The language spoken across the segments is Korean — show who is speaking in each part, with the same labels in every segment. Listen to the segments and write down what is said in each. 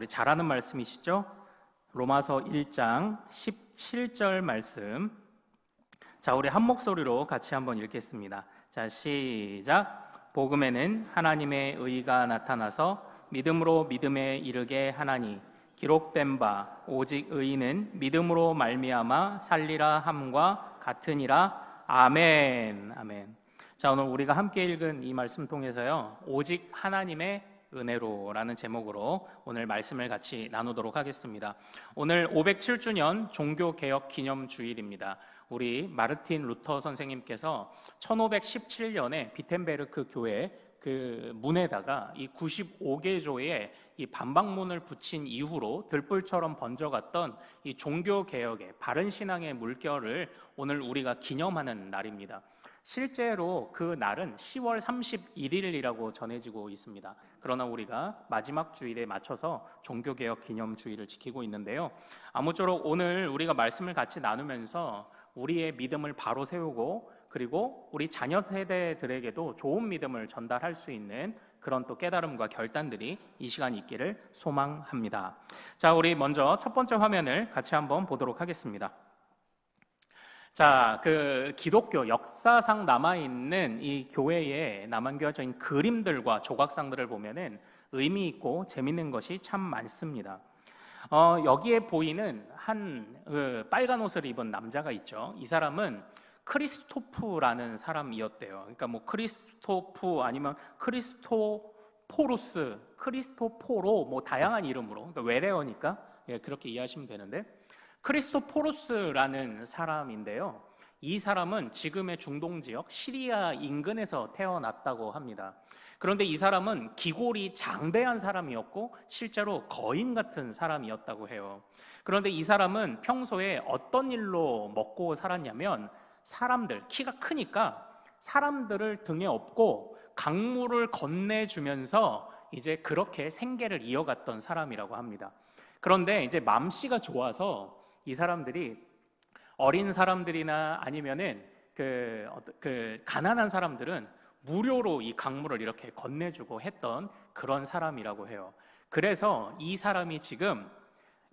Speaker 1: 우리 잘 아는 말씀이시죠? 로마서 1장 17절 말씀. 자, 우리 한 목소리로 같이 한번 읽겠습니다. 자, 시작. 복음에는 하나님의 의가 나타나서 믿음으로 믿음에 이르게 하나니 기록된 바 오직 의인은 믿음으로 말미암아 살리라 함과 같으니라. 아멘. 아멘. 자, 오늘 우리가 함께 읽은 이 말씀 통해서요, 오직 하나님의 은혜로라는 제목으로 오늘 말씀을 같이 나누도록 하겠습니다. 오늘 507주년 종교개혁 기념주일입니다. 우리 마르틴 루터 선생님께서 1517년에 비텐베르크 교회 그 문에다가 이 95개조의 이 반박문을 붙인 이후로 들불처럼 번져갔던 이 종교개혁의 바른 신앙의 물결을 오늘 우리가 기념하는 날입니다. 실제로 그 날은 10월 31일이라고 전해지고 있습니다. 그러나 우리가 마지막 주일에 맞춰서 종교개혁 기념주일을 지키고 있는데요, 아무쪼록 오늘 우리가 말씀을 같이 나누면서 우리의 믿음을 바로 세우고 그리고 우리 자녀 세대들에게도 좋은 믿음을 전달할 수 있는 그런 또 깨달음과 결단들이 이 시간 있기를 소망합니다. 자, 우리 먼저 첫 번째 화면을 같이 한번 보도록 하겠습니다. 자, 그 기독교 역사상 남아있는 이 교회에 남겨져 있는 그림들과 조각상들을 보면은 의미 있고 재밌는 것이 참 많습니다. 여기에 보이는 한 빨간 옷을 입은 남자가 있죠. 이 사람은 크리스토프라는 사람이었대요. 그러니까 뭐 크리스토프 아니면 크리스토포루스, 크리스토포로 뭐 다양한 이름으로, 그러니까 외래어니까 그렇게 이해하시면 되는데, 크리스토포루스라는 사람인데요, 이 사람은 지금의 중동 지역 시리아 인근에서 태어났다고 합니다. 그런데 이 사람은 기골이 장대한 사람이었고 실제로 거인 같은 사람이었다고 해요. 그런데 이 사람은 평소에 어떤 일로 먹고 살았냐면, 사람들, 키가 크니까 사람들을 등에 업고 강물을 건네주면서 이제 그렇게 생계를 이어갔던 사람이라고 합니다. 그런데 이제 맘씨가 좋아서 이 사람들이 어린 사람들이나 아니면은 그 가난한 사람들은 무료로 이 강물을 이렇게 건네주고 했던 그런 사람이라고 해요. 그래서 이 사람이 지금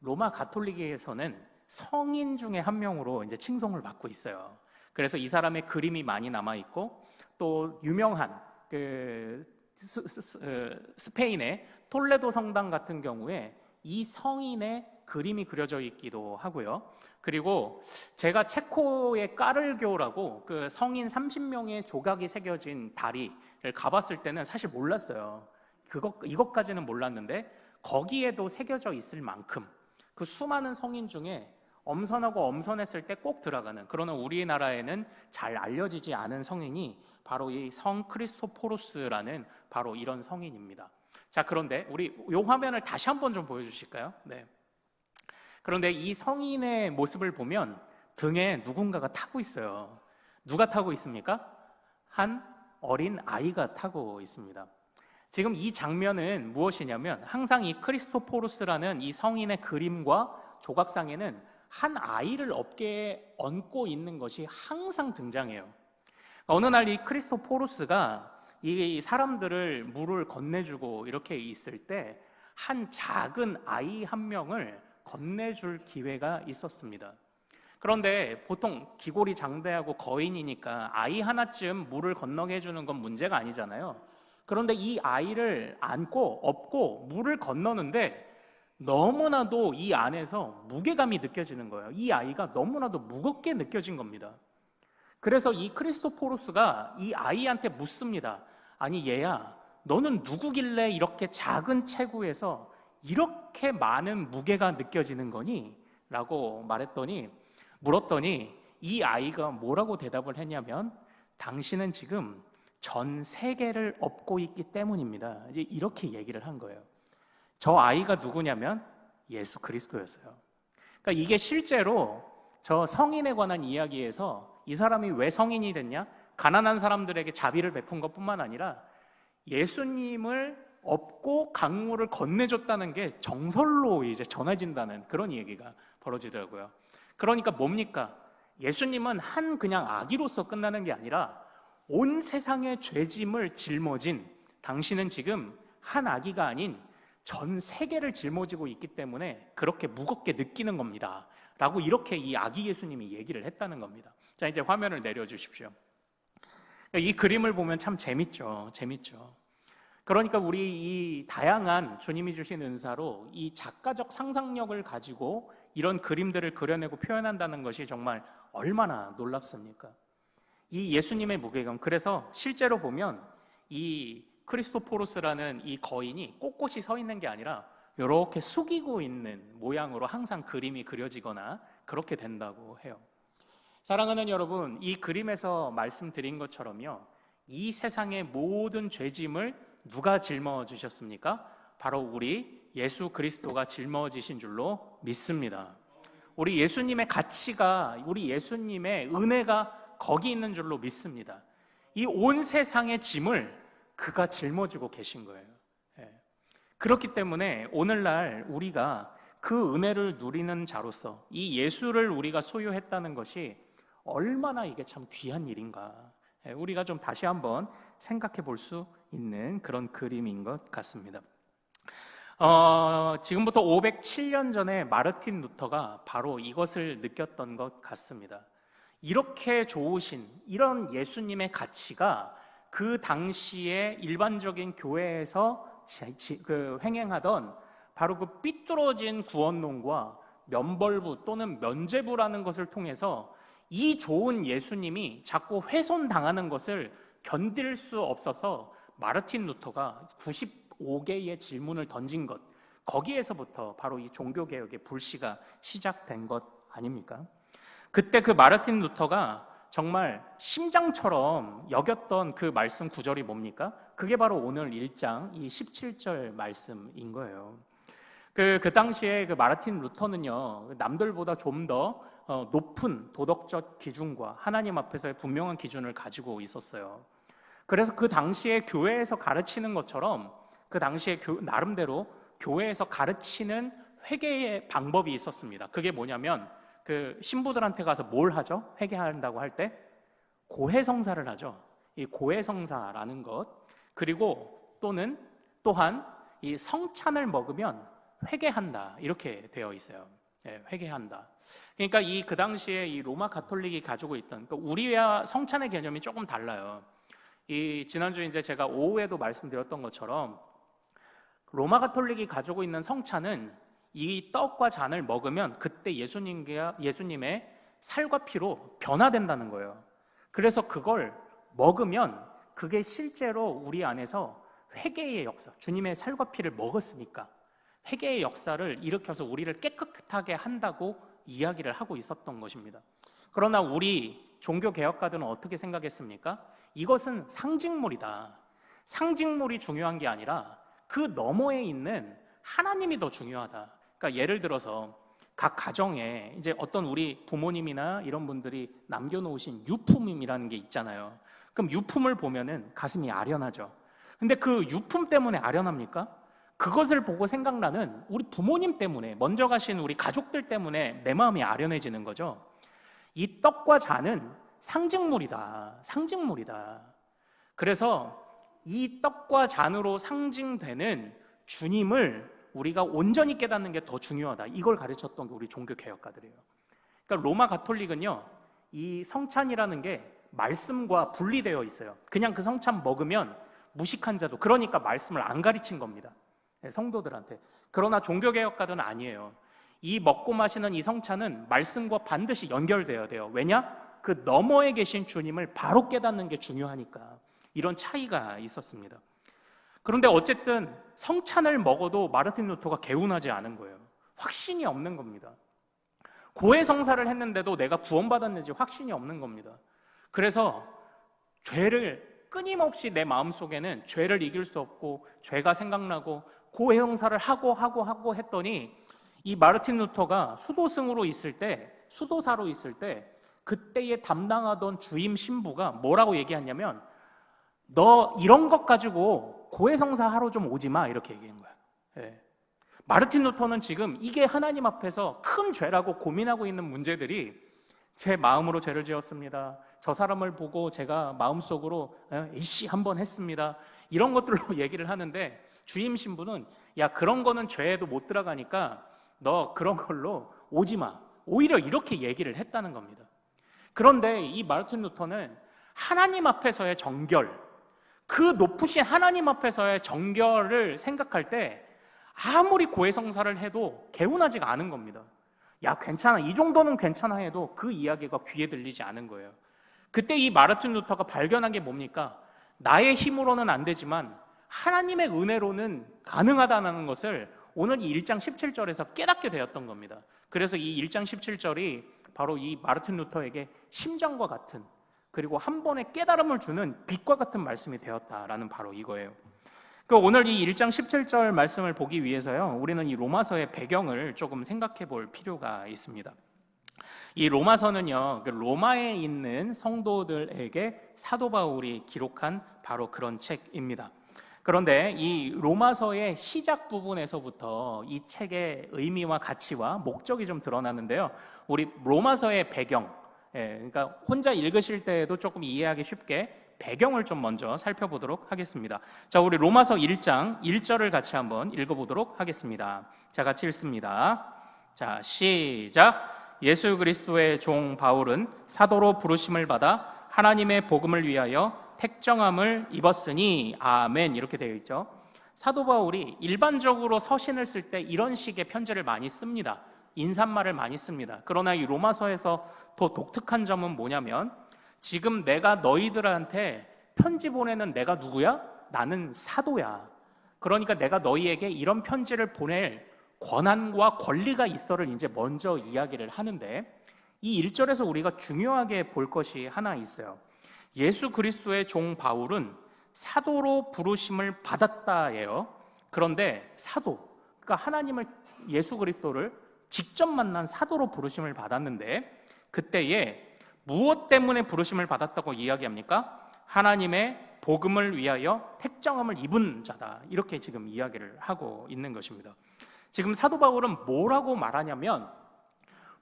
Speaker 1: 로마 가톨릭에서는 성인 중에 한 명으로 이제 칭송을 받고 있어요. 그래서 이 사람의 그림이 많이 남아 있고, 또 유명한 스페인의 톨레도 성당 같은 경우에 이 성인의 그림이 그려져 있기도 하고요. 그리고 제가 체코의 까를교라고 그 성인 30명의 조각이 새겨진 다리를 가봤을 때는 사실 몰랐어요. 이것까지는 몰랐는데 거기에도 새겨져 있을 만큼 그 수많은 성인 중에 엄선하고 엄선했을 때 꼭 들어가는, 그러나 우리나라에는 잘 알려지지 않은 성인이 바로 이 성 크리스토포루스라는 바로 이런 성인입니다. 자, 그런데 우리 이 화면을 다시 한번 좀 보여주실까요? 네. 그런데 이 성인의 모습을 보면 등에 누군가가 타고 있어요. 누가 타고 있습니까? 한 어린 아이가 타고 있습니다. 지금 이 장면은 무엇이냐면, 항상 이 크리스토포루스라는 이 성인의 그림과 조각상에는 한 아이를 어깨에 얹고 있는 것이 항상 등장해요. 어느 날 이 크리스토포루스가 이 사람들을 물을 건네주고 이렇게 있을 때 한 작은 아이 한 명을 건네줄 기회가 있었습니다. 그런데 보통 기골이 장대하고 거인이니까 아이 하나쯤 물을 건너게 해주는 건 문제가 아니잖아요. 그런데 이 아이를 안고 업고 물을 건너는데 너무나도 이 안에서 무게감이 느껴지는 거예요. 이 아이가 너무나도 무겁게 느껴진 겁니다. 그래서 이 크리스토포루스가 이 아이한테 묻습니다. 아니 얘야, 너는 누구길래 이렇게 작은 체구에서 이렇게 많은 무게가 느껴지는 거니? 라고 물었더니 이 아이가 뭐라고 대답을 했냐면, 당신은 지금 전 세계를 업고 있기 때문입니다. 이제 이렇게 얘기를 한 거예요. 저 아이가 누구냐면 예수 그리스도였어요. 그러니까 이게 실제로 저 성인에 관한 이야기에서 이 사람이 왜 성인이 됐냐? 가난한 사람들에게 자비를 베푼 것뿐만 아니라 예수님을 업고 강물을 건네줬다는 게 정설로 이제 전해진다는 그런 얘기가 벌어지더라고요. 그러니까 뭡니까? 예수님은 한 그냥 아기로서 끝나는 게 아니라 온 세상의 죄짐을 짊어진, 당신은 지금 한 아기가 아닌 전 세계를 짊어지고 있기 때문에 그렇게 무겁게 느끼는 겁니다. 라고 이렇게 이 아기 예수님이 얘기를 했다는 겁니다. 자, 이제 화면을 내려주십시오. 이 그림을 보면 참 재밌죠. 그러니까 우리 이 다양한 주님이 주신 은사로 이 작가적 상상력을 가지고 이런 그림들을 그려내고 표현한다는 것이 정말 얼마나 놀랍습니까? 이 예수님의 무게감, 그래서 실제로 보면 이 크리스토포로스라는 이 거인이 꼿꼿이 서 있는 게 아니라 이렇게 숙이고 있는 모양으로 항상 그림이 그려지거나 그렇게 된다고 해요. 사랑하는 여러분, 이 그림에서 말씀드린 것처럼요, 이 세상의 모든 죄짐을 누가 짊어지셨습니까? 바로 우리 예수 그리스도가 짊어지신 줄로 믿습니다. 우리 예수님의 가치가, 우리 예수님의 은혜가 거기 있는 줄로 믿습니다. 이 온 세상의 짐을 그가 짊어지고 계신 거예요. 그렇기 때문에 오늘날 우리가 그 은혜를 누리는 자로서 이 예수를 우리가 소유했다는 것이 얼마나 이게 참 귀한 일인가, 우리가 좀 다시 한번 생각해 볼 수 있는 그런 그림인 것 같습니다. 지금부터 507년 전에 마르틴 루터가 바로 이것을 느꼈던 것 같습니다. 이렇게 좋으신 이런 예수님의 가치가 그 당시에 일반적인 교회에서 횡행하던 바로 그 삐뚤어진 구원론과 면벌부 또는 면죄부라는 것을 통해서 이 좋은 예수님이 자꾸 훼손당하는 것을 견딜 수 없어서 마르틴 루터가 95개의 질문을 던진 것, 거기에서부터 바로 이 종교개혁의 불씨가 시작된 것 아닙니까? 그때 그 마르틴 루터가 정말 심장처럼 여겼던 그 말씀 구절이 뭡니까? 그게 바로 오늘 1장 이 17절 말씀인 거예요. 그 당시에 그 마르틴 루터는요, 남들보다 좀 더 높은 도덕적 기준과 하나님 앞에서의 분명한 기준을 가지고 있었어요. 그래서 그 당시에 교회에서 가르치는 것처럼 그 당시에 나름대로 교회에서 가르치는 회개의 방법이 있었습니다. 그게 뭐냐면 그 신부들한테 가서 뭘 하죠? 회개한다고 할 때 고해성사를 하죠. 이 고해성사라는 것, 그리고 또한 이 성찬을 먹으면 회개한다, 이렇게 되어 있어요. 회개한다. 그러니까 그 당시에 이 로마 가톨릭이 가지고 있던, 그러니까 우리와 성찬의 개념이 조금 달라요. 지난주에 이제 제가 오후에도 말씀드렸던 것처럼 로마 가톨릭이 가지고 있는 성찬은 이 떡과 잔을 먹으면 그때 예수님의 살과 피로 변화된다는 거예요. 그래서 그걸 먹으면 그게 실제로 우리 안에서 회개의 역사, 주님의 살과 피를 먹었으니까 회개의 역사를 일으켜서 우리를 깨끗하게 한다고 이야기를 하고 있었던 것입니다. 그러나 우리 종교개혁가들은 어떻게 생각했습니까? 이것은 상징물이다. 상징물이 중요한 게 아니라 그 너머에 있는 하나님이 더 중요하다. 그러니까 예를 들어서 각 가정에 이제 어떤 우리 부모님이나 이런 분들이 남겨놓으신 유품이라는 게 있잖아요. 그럼 유품을 보면은 가슴이 아련하죠. 근데 그 유품 때문에 아련합니까? 그것을 보고 생각나는 우리 부모님 때문에, 먼저 가신 우리 가족들 때문에 내 마음이 아련해지는 거죠. 이 떡과 잔은 상징물이다. 그래서 이 떡과 잔으로 상징되는 주님을 우리가 온전히 깨닫는 게 더 중요하다. 이걸 가르쳤던 게 우리 종교개혁가들이에요. 그러니까 로마 가톨릭은요, 이 성찬이라는 게 말씀과 분리되어 있어요. 그냥 그 성찬 먹으면 무식한 자도, 그러니까 말씀을 안 가르친 겁니다, 성도들한테. 그러나 종교개혁가들은 아니에요. 이 먹고 마시는 이 성찬은 말씀과 반드시 연결되어야 돼요. 왜냐? 그 너머에 계신 주님을 바로 깨닫는 게 중요하니까. 이런 차이가 있었습니다. 그런데 어쨌든 성찬을 먹어도 마르틴 루터가 개운하지 않은 거예요. 확신이 없는 겁니다. 고해성사를 했는데도 내가 구원받았는지 확신이 없는 겁니다. 그래서 죄를 끊임없이 내 마음속에는 죄를 이길 수 없고 죄가 생각나고 고해성사를 하고 했더니 이 마르틴 루터가 수도사로 있을 때 그때에 담당하던 주임 신부가 뭐라고 얘기했냐면, 너 이런 것 가지고 고해성사 하러 좀 오지 마, 이렇게 얘기한 거야. 마르틴 루터는 지금 이게 하나님 앞에서 큰 죄라고 고민하고 있는 문제들이, 제 마음으로 죄를 지었습니다, 저 사람을 보고 제가 마음속으로 이씨 한번 했습니다, 이런 것들로 얘기를 하는데, 주임 신부는 야, 그런 거는 죄에도 못 들어가니까 너 그런 걸로 오지 마. 오히려 이렇게 얘기를 했다는 겁니다. 그런데 이 마르틴 루터는 하나님 앞에서의 정결, 그 높으신 하나님 앞에서의 정결을 생각할 때 아무리 고해성사를 해도 개운하지가 않은 겁니다. 야, 괜찮아, 이 정도는 괜찮아 해도 그 이야기가 귀에 들리지 않은 거예요. 그때 이 마르틴 루터가 발견한 게 뭡니까? 나의 힘으로는 안 되지만 하나님의 은혜로는 가능하다는 것을 오늘 이 1장 17절에서 깨닫게 되었던 겁니다. 그래서 이 1장 17절이 바로 이 마르틴 루터에게 심장과 같은, 그리고 한 번에 깨달음을 주는 빛과 같은 말씀이 되었다라는 바로 이거예요. 오늘 이 1장 17절 말씀을 보기 위해서요, 우리는 이 로마서의 배경을 조금 생각해 볼 필요가 있습니다. 이 로마서는요, 로마에 있는 성도들에게 사도 바울이 기록한 바로 그런 책입니다. 그런데 이 로마서의 시작 부분에서부터 이 책의 의미와 가치와 목적이 좀 드러나는데요, 우리 로마서의 배경, 그러니까 혼자 읽으실 때에도 조금 이해하기 쉽게 배경을 좀 먼저 살펴보도록 하겠습니다. 자, 우리 로마서 1장 1절을 같이 한번 읽어보도록 하겠습니다. 자, 같이 읽습니다. 자, 시작. 예수 그리스도의 종 바울은 사도로 부르심을 받아 하나님의 복음을 위하여 택정함을 입었으니 아멘, 이렇게 되어 있죠. 사도 바울이 일반적으로 서신을 쓸 때 이런 식의 편지를 많이 씁니다. 인사말을 많이 씁니다. 그러나 이 로마서에서 더 독특한 점은 뭐냐면, 지금 내가 너희들한테 편지 보내는 내가 누구야? 나는 사도야. 그러니까 내가 너희에게 이런 편지를 보낼 권한과 권리가 있어를 이제 먼저 이야기를 하는데, 이 1절에서 우리가 중요하게 볼 것이 하나 있어요. 예수 그리스도의 종 바울은 사도로 부르심을 받았다예요. 그런데 사도, 그러니까 하나님을, 예수 그리스도를 직접 만난 사도로 부르심을 받았는데, 그때에 무엇 때문에 부르심을 받았다고 이야기합니까? 하나님의 복음을 위하여 택정함을 입은 자다, 이렇게 지금 이야기를 하고 있는 것입니다. 지금 사도 바울은 뭐라고 말하냐면,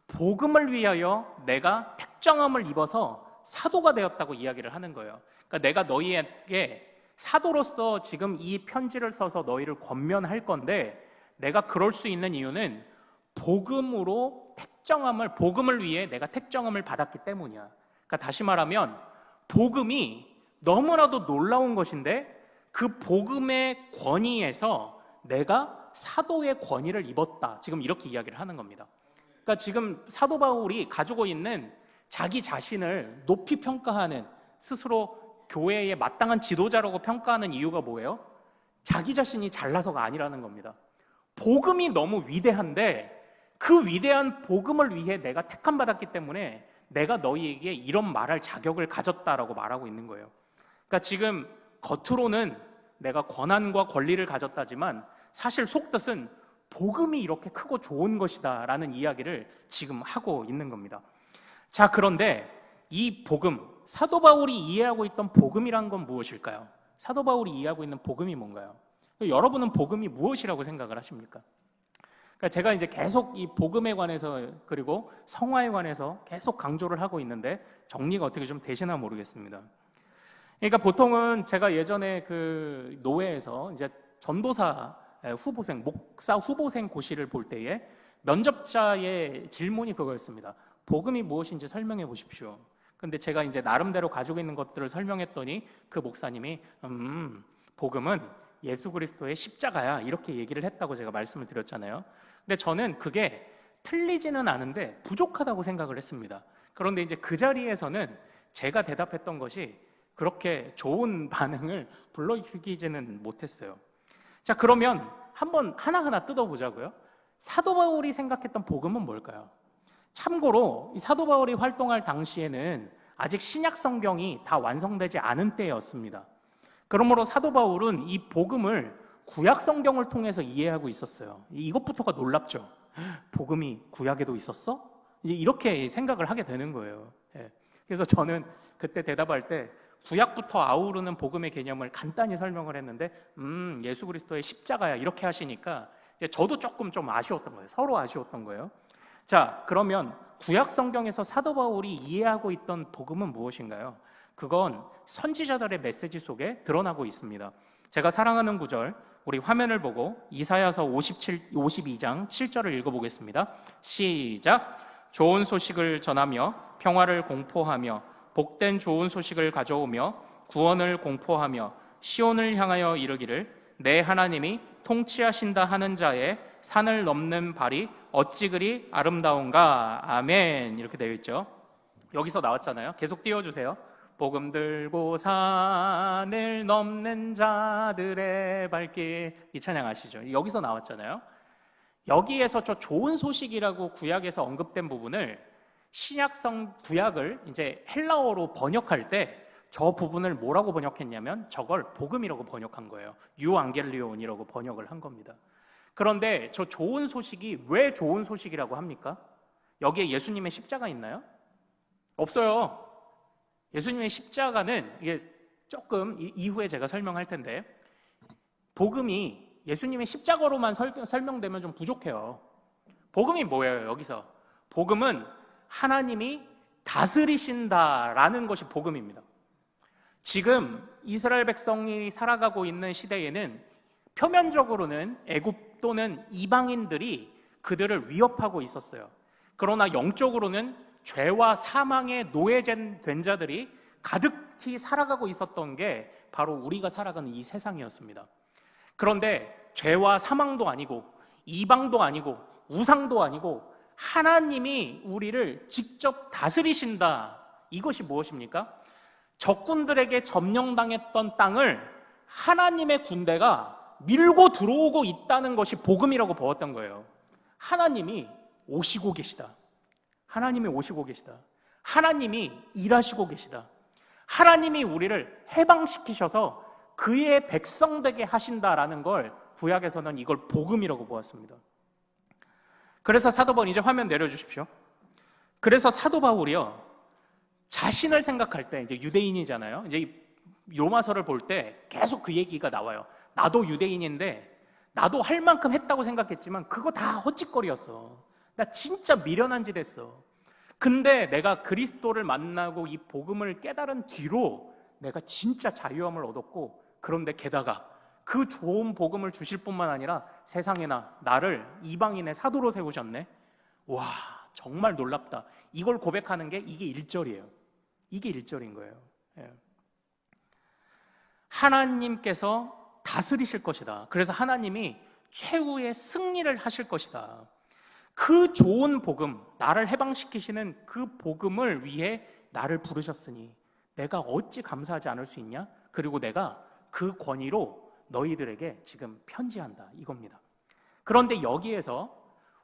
Speaker 1: 복음을 위하여 내가 택정함을 입어서 사도가 되었다고 이야기를 하는 거예요. 그러니까 내가 너희에게 사도로서 지금 이 편지를 써서 너희를 권면할 건데, 내가 그럴 수 있는 이유는 복음으로 택정함을, 복음을 위해 내가 택정함을 받았기 때문이야. 그러니까 다시 말하면 복음이 너무나도 놀라운 것인데, 그 복음의 권위에서 내가 사도의 권위를 입었다, 지금 이렇게 이야기를 하는 겁니다. 그러니까 지금 사도 바울이 가지고 있는 자기 자신을 높이 평가하는, 스스로 교회의 마땅한 지도자라고 평가하는 이유가 뭐예요? 자기 자신이 잘나서가 아니라는 겁니다. 복음이 너무 위대한데 그 위대한 복음을 위해 내가 택함받았기 때문에 내가 너희에게 이런 말할 자격을 가졌다라고 말하고 있는 거예요. 그러니까 지금 겉으로는 내가 권한과 권리를 가졌다지만 사실 속뜻은 복음이 이렇게 크고 좋은 것이다 라는 이야기를 지금 하고 있는 겁니다. 자, 그런데 이 복음, 사도 바울이 이해하고 있던 복음이란 건 무엇일까요? 사도 바울이 이해하고 있는 복음이 뭔가요? 여러분은 복음이 무엇이라고 생각을 하십니까? 그러니까 제가 이제 계속 이 복음에 관해서, 그리고 성화에 관해서 계속 강조를 하고 있는데 정리가 어떻게 좀 되시나 모르겠습니다. 그러니까 보통은 제가 예전에 그 노회에서 이제 전도사 후보생, 목사 후보생 고시를 볼 때에 면접자의 질문이 그거였습니다. 복음이 무엇인지 설명해 보십시오. 근데 제가 이제 나름대로 가지고 있는 것들을 설명했더니 그 목사님이 복음은 예수 그리스도의 십자가야, 이렇게 얘기를 했다고 제가 말씀을 드렸잖아요. 근데 저는 그게 틀리지는 않은데 부족하다고 생각을 했습니다. 그런데 이제 그 자리에서는 제가 대답했던 것이 그렇게 좋은 반응을 불러일으키지는 못했어요. 자, 그러면 한번 하나하나 뜯어보자고요. 사도 바울이 생각했던 복음은 뭘까요? 참고로 이 사도 바울이 활동할 당시에는 아직 신약 성경이 다 완성되지 않은 때였습니다. 그러므로 사도 바울은 이 복음을 구약 성경을 통해서 이해하고 있었어요. 이것부터가 놀랍죠. 복음이 구약에도 있었어? 이제 이렇게 생각을 하게 되는 거예요. 그래서 저는 그때 대답할 때 구약부터 아우르는 복음의 개념을 간단히 설명을 했는데 예수 그리스도의 십자가야, 이렇게 하시니까 이제 저도 조금 좀 아쉬웠던 거예요. 서로 아쉬웠던 거예요. 자, 그러면 구약 성경에서 사도 바울이 이해하고 있던 복음은 무엇인가요? 그건 선지자들의 메시지 속에 드러나고 있습니다. 제가 사랑하는 구절, 우리 화면을 보고 이사야서 52장 7절을 읽어보겠습니다. 시작. 좋은 소식을 전하며 평화를 공포하며 복된 좋은 소식을 가져오며 구원을 공포하며 시온을 향하여 이르기를 내 하나님이 통치하신다 하는 자의 산을 넘는 발이 어찌 그리 아름다운가. 아멘. 이렇게 되어 있죠. 여기서 나왔잖아요. 계속 띄워주세요. 복음 들고 산을 넘는 자들의 발길. 이 찬양 아시죠? 여기서 나왔잖아요. 여기에서 저 좋은 소식이라고 구약에서 언급된 부분을 신약성 구약을 이제 헬라어로 번역할 때 저 부분을 뭐라고 번역했냐면 저걸 복음이라고 번역한 거예요. 유앙겔리온이라고 번역을 한 겁니다. 그런데 저 좋은 소식이 왜 좋은 소식이라고 합니까? 여기에 예수님의 십자가 있나요? 없어요. 예수님의 십자가는 이게 조금 이후에 제가 설명할 텐데 복음이 예수님의 십자가로만 설명되면 좀 부족해요. 복음이 뭐예요? 여기서 복음은 하나님이 다스리신다라는 것이 복음입니다. 지금 이스라엘 백성이 살아가고 있는 시대에는 표면적으로는 애굽 또는 이방인들이 그들을 위협하고 있었어요. 그러나 영적으로는 죄와 사망에 노예된 자들이 가득히 살아가고 있었던 게 바로 우리가 살아가는 이 세상이었습니다. 그런데 죄와 사망도 아니고 이방도 아니고 우상도 아니고 하나님이 우리를 직접 다스리신다. 이것이 무엇입니까? 적군들에게 점령당했던 땅을 하나님의 군대가 밀고 들어오고 있다는 것이 복음이라고 보았던 거예요. 하나님이 오시고 계시다. 하나님이 오시고 계시다. 하나님이 일하시고 계시다. 하나님이 우리를 해방시키셔서 그의 백성 되게 하신다라는 걸 구약에서는 이걸 복음이라고 보았습니다. 그래서 사도 바울, 이제 화면 내려주십시오. 그래서 사도 바울이요, 자신을 생각할 때, 이제 유대인이잖아요. 이제 로마서를 볼 때 계속 그 얘기가 나와요. 나도 유대인인데 나도 할 만큼 했다고 생각했지만 그거 다 헛짓거리였어. 나 진짜 미련한 짓 했어. 근데 내가 그리스도를 만나고 이 복음을 깨달은 뒤로 내가 진짜 자유함을 얻었고, 그런데 게다가 그 좋은 복음을 주실 뿐만 아니라 세상에나 나를 이방인의 사도로 세우셨네. 와, 정말 놀랍다. 이걸 고백하는 게 이게 1절이에요. 이게 1절인 거예요. 예. 하나님께서 다스리실 것이다. 그래서 하나님이 최후의 승리를 하실 것이다. 그 좋은 복음, 나를 해방시키시는 그 복음을 위해 나를 부르셨으니 내가 어찌 감사하지 않을 수 있냐? 그리고 내가 그 권위로 너희들에게 지금 편지한다, 이겁니다. 그런데 여기에서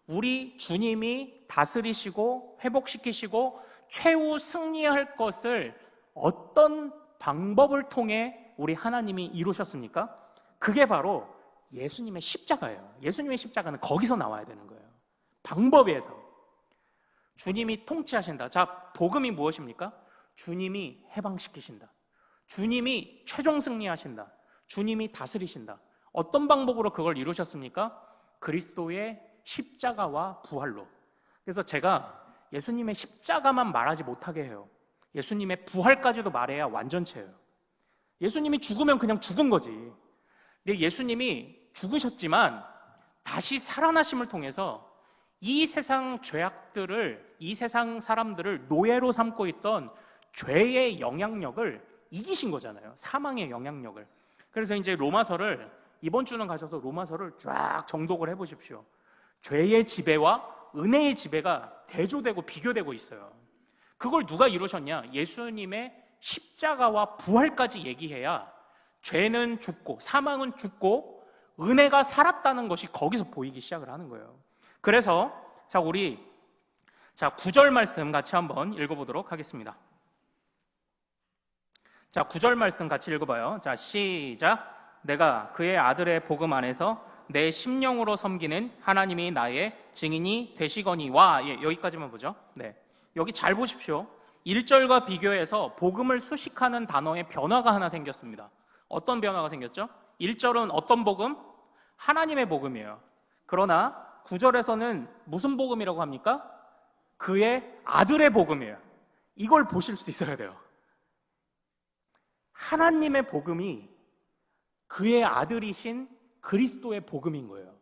Speaker 1: 우리 주님이 다스리시고 회복시키시고 최후 승리할 것을 어떤 방법을 통해 우리 하나님이 이루셨습니까? 그게 바로 예수님의 십자가예요. 예수님의 십자가는 거기서 나와야 되는 거예요. 방법에서. 주님이 통치하신다. 자, 복음이 무엇입니까? 주님이 해방시키신다. 주님이 최종 승리하신다. 주님이 다스리신다. 어떤 방법으로 그걸 이루셨습니까? 그리스도의 십자가와 부활로. 그래서 제가 예수님의 십자가만 말하지 못하게 해요. 예수님의 부활까지도 말해야 완전체예요. 예수님이 죽으면 그냥 죽은 거지. 근데 예수님이 죽으셨지만 다시 살아나심을 통해서 이 세상 죄악들을, 이 세상 사람들을 노예로 삼고 있던 죄의 영향력을 이기신 거잖아요. 사망의 영향력을. 그래서 이제 로마서를, 이번 주는 가셔서 로마서를 쫙 정독을 해보십시오. 죄의 지배와 은혜의 지배가 대조되고 비교되고 있어요. 그걸 누가 이루셨냐? 예수님의 십자가와 부활까지 얘기해야 죄는 죽고 사망은 죽고 은혜가 살았다는 것이 거기서 보이기 시작을 하는 거예요. 그래서 우리 9절 말씀 같이 한번 읽어보도록 하겠습니다. 9절 말씀 같이 읽어봐요. 시작. 내가 그의 아들의 복음 안에서 내 심령으로 섬기는 하나님이 나의 증인이 되시거니와. 여기까지만 보죠. 네, 여기 잘 보십시오. 1절과 비교해서 복음을 수식하는 단어의 변화가 하나 생겼습니다. 어떤 변화가 생겼죠? 1절은 어떤 복음? 하나님의 복음이에요. 그러나 9절에서는 무슨 복음이라고 합니까? 그의 아들의 복음이에요. 이걸 보실 수 있어야 돼요. 하나님의 복음이 그의 아들이신 그리스도의 복음인 거예요.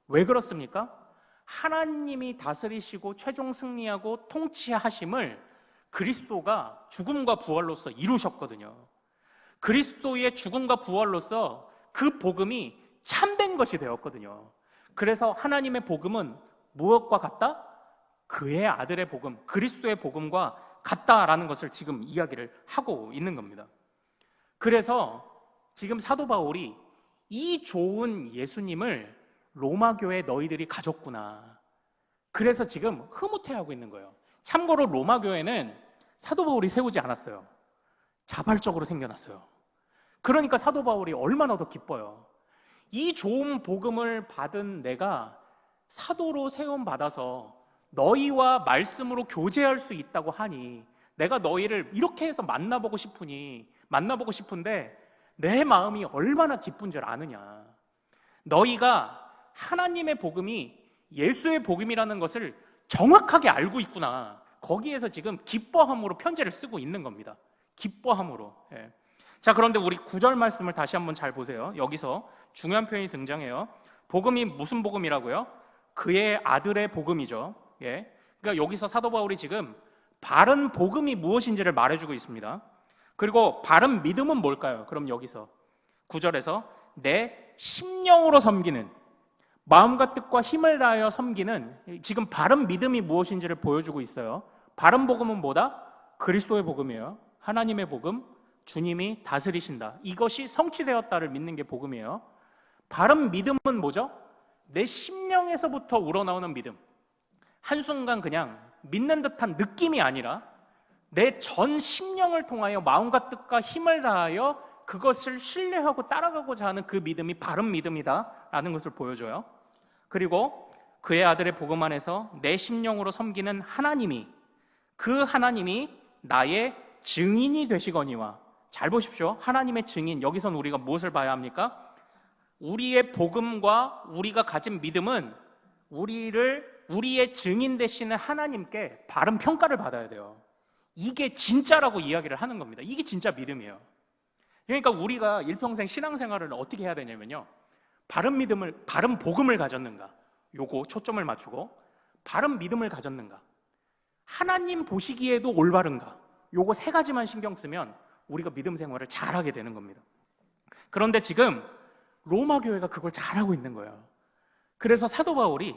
Speaker 1: 왜 그렇습니까? 하나님이 다스리시고 최종 승리하고 통치하심을 그리스도가 죽음과 부활로서 이루셨거든요. 그리스도의 죽음과 부활로서 그 복음이 참된 것이 되었거든요. 그래서 하나님의 복음은 무엇과 같다? 그의 아들의 복음, 그리스도의 복음과 같다라는 것을 지금 이야기를 하고 있는 겁니다. 그래서 지금 사도 바울이 이 좋은 예수님을 로마 교회 너희들이 가졌구나. 그래서 지금 흐뭇해하고 있는 거예요. 참고로 로마 교회는 사도 바울이 세우지 않았어요. 자발적으로 생겨났어요. 그러니까 사도 바울이 얼마나 더 기뻐요. 이 좋은 복음을 받은 내가 사도로 세움 받아서 너희와 말씀으로 교제할 수 있다고 하니 내가 너희를 이렇게 해서 만나보고 싶은데 내 마음이 얼마나 기쁜 줄 아느냐. 너희가 하나님의 복음이 예수의 복음이라는 것을 정확하게 알고 있구나. 거기에서 지금 기뻐함으로 편지를 쓰고 있는 겁니다. 기뻐함으로. 자, 그런데 우리 9절 말씀을 다시 한번 잘 보세요. 여기서 중요한 표현이 등장해요. 복음이 무슨 복음이라고요? 그의 아들의 복음이죠. 그러니까 여기서 사도 바울이 지금 바른 복음이 무엇인지를 말해주고 있습니다. 그리고 바른 믿음은 뭘까요? 그럼 여기서 9절에서 내 심령으로 섬기는, 마음과 뜻과 힘을 다하여 섬기는, 지금 바른 믿음이 무엇인지를 보여주고 있어요. 바른 복음은 뭐다? 그리스도의 복음이에요. 하나님의 복음, 주님이 다스리신다. 이것이 성취되었다를 믿는 게 복음이에요. 바른 믿음은 뭐죠? 내 심령에서부터 우러나오는 믿음. 한순간 그냥 믿는 듯한 느낌이 아니라 내 전 심령을 통하여 마음과 뜻과 힘을 다하여 그것을 신뢰하고 따라가고자 하는 그 믿음이 바른 믿음이다라는 것을 보여줘요. 그리고 그의 아들의 복음 안에서 내 심령으로 섬기는 하나님이, 그 하나님이 나의 증인이 되시거니와. 잘 보십시오. 하나님의 증인. 여기선 우리가 무엇을 봐야 합니까? 우리의 복음과 우리가 가진 믿음은 우리의 증인 되시는 하나님께 바른 평가를 받아야 돼요. 이게 진짜라고 이야기를 하는 겁니다. 이게 진짜 믿음이에요. 그러니까 우리가 일평생 신앙생활을 어떻게 해야 되냐면요, 바른 믿음을, 바른 복음을 가졌는가, 요거 초점을 맞추고, 바른 믿음을 가졌는가, 하나님 보시기에도 올바른가, 요거 세 가지만 신경 쓰면 우리가 믿음 생활을 잘하게 되는 겁니다. 그런데 지금 로마 교회가 그걸 잘하고 있는 거예요. 그래서 사도 바울이